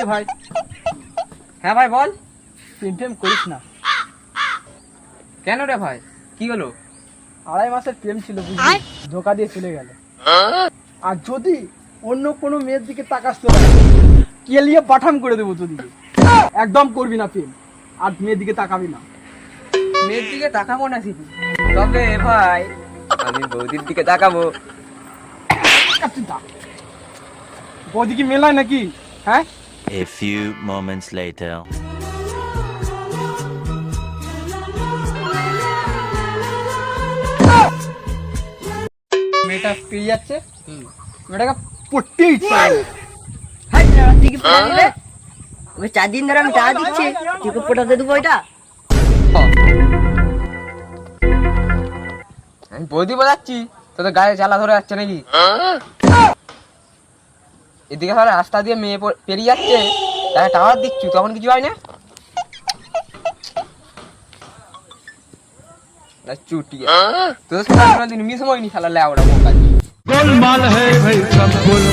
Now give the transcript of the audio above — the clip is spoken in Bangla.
বুঝলি ভাই? হ্যাঁ ভাই বল। প্রেম টেম করিস না। কেন রে ভাই, কি হলো? 2.5 মাসের প্রেম ছিল বুঝলি, ধোকা দিয়ে চলে গেল। আর যদি অন্য কোনো মেয়ের দিকে তাকাস তো কেলিয়ে পাঠাম করে দেবো তোদিকে। একদম করবি না প্রেম, আর মেয়ের দিকে তাকাবি না। মেয়ের দিকে তাকাবো না শুধু, তবে ভাই আমি বৌদির দিকে তাকাবো। বৌদি কি মেলায় নাকি? হ্যাঁ, A few moments later. মেয়েটা পেয়ে যাচ্ছে, মেয়েটাকে পড়তেই ইচ্ছা করে। হাই তুই কি পটা দিবে? ওই 4 দিন ধরে আমি টাকা দিচ্ছি, তুই কি পটাতে দেবো এটা? আমি বৌদি বোঝাচ্ছি, তোদের গায়ে জ্বালা ধরে যাচ্ছে নাকি? এদিকে ধরে রাস্তা দিয়ে মেয়ে পেরিয়ে যাচ্ছে, তাকে টাওয়ার দিচ্ছি, তখন কিছু হয় না? চুটিয়া তোদের সাথে কোনোদিন মিস হয়নি, খেলা লেওড়া বোকা।